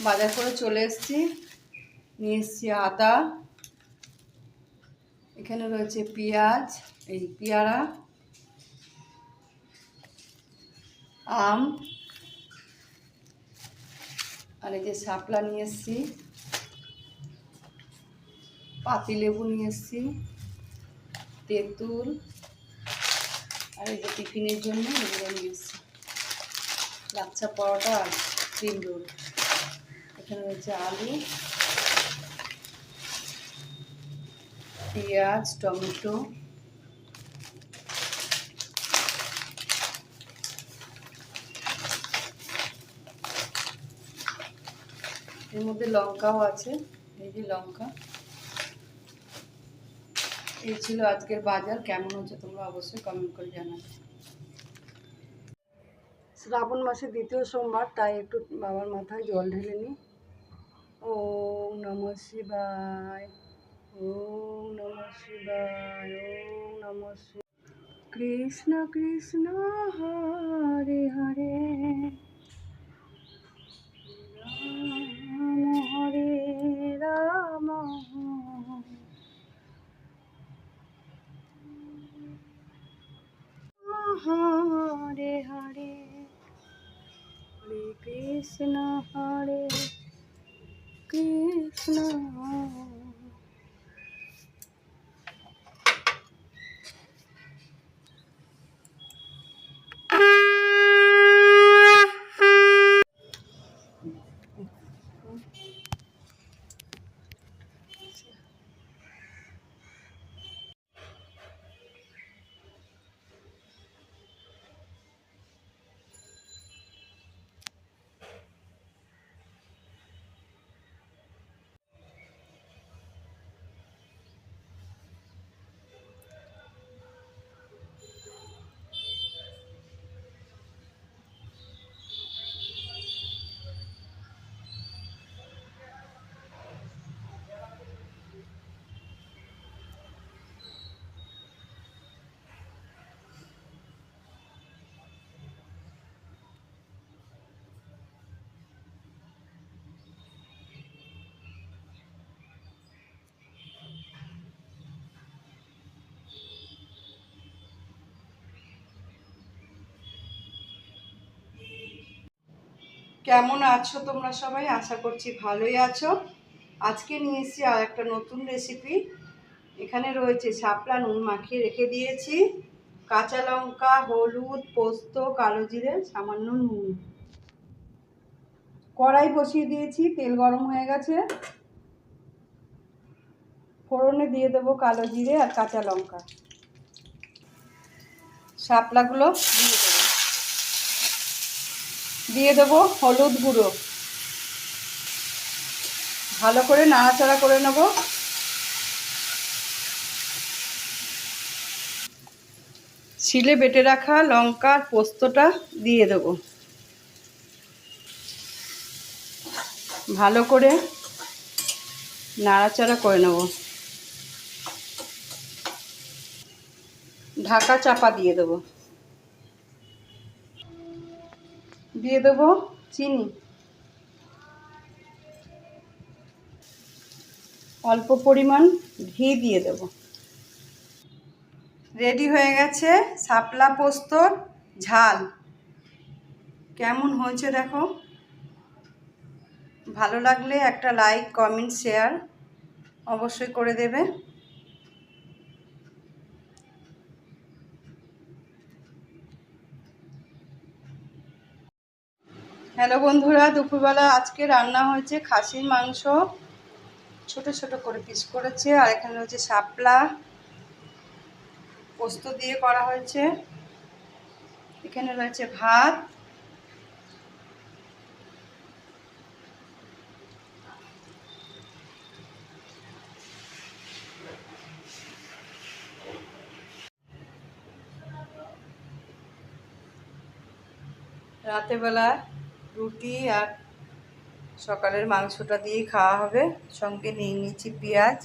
বাজার করে চলে এসেছি। নিয়ে এসেছি আদা, এখানে রয়েছে পেঁয়াজ, এই পেয়ারা, আম, আর এই যে শাপলা নিয়ে এসেছি, পাতিলেবু নিয়ে এসেছি, তেঁতুল, আর এই যে টিফিনের জন্য এগুলো নিয়ে এসেছি, লাচ্ছা পরোটা আর ক্রিম রোল। এখানে রয়েছে আলু, পেঁয়াজ, টমেটো, এর মধ্যে লঙ্কাও আছে, এই যে লঙ্কা। এই ছিল আজকের বাজার। কেমন হচ্ছে তোমরা অবশ্যই কমেন্ট করে জানাবে। শ্রাবণ মাসের দ্বিতীয় সোমবার, তাই একটু বাবার মাথায় জল ঢেলে নিই। ওম নমঃ শিবায়, ওম নমঃ শিবায়, ওম নমঃ শিবায়। কৃষ্ণ কৃষ্ণ হরে হরে, রাম হরে রাম, হরে হরে, হরে কৃষ্ণ হরে কৃষ্ণ। কেমন আছো তোমরা সবাই? আশা করছি ভালোই আছো। আজকে নিয়ে এসেছি আর একটা নতুন রেসিপি। এখানে রয়েছে শাপলা, নুন মাখিয়ে রেখে দিয়েছি, কাঁচা লঙ্কা, হলুদ, পোস্ত, কালো জিরে, সামান্য নুন। কড়াই বসিয়ে দিয়েছি, তেল গরম হয়ে গেছে। ফোড়নে দিয়ে দেবো কালো জিরে আর কাঁচা লঙ্কা। শাপলাগুলো দিয়ে দেবো হলুদ গুঁড়ো, ভালো করে নাড়াচাড়া করে নেব। শিলে বেটে রাখা লঙ্কার পোস্তটা দিয়ে দেব, ভালো করে নাড়াচাড়া করে নেব। ঢাকা চাপা দিয়ে দেব। দিয়ে দেব চিনি, অল্প পরিমাণ ঘি দিয়ে দেব। রেডি হয়ে গেছে শাপলা পোস্তর ঝাল। কেমন হয়েছে দেখো। ভালো লাগলে একটা লাইক, কমেন্ট, শেয়ার অবশ্যই করে দেবে। হ্যালো বন্ধুরা, দুপুরবেলা আজকে রান্না হয়েছে খাসির মাংস, ছোট ছোট করে পিস করেছে। আর এখানে হচ্ছে শাপলা পোস্ত দিয়ে করা হয়েছে। এখানে রয়েছে ভাত, রাতেরবেলা রুটি আর সকালের মাংসটা দিয়ে খাওয়া হবে। সঙ্গে নিয়ে নিচ্ছি পেঁয়াজ,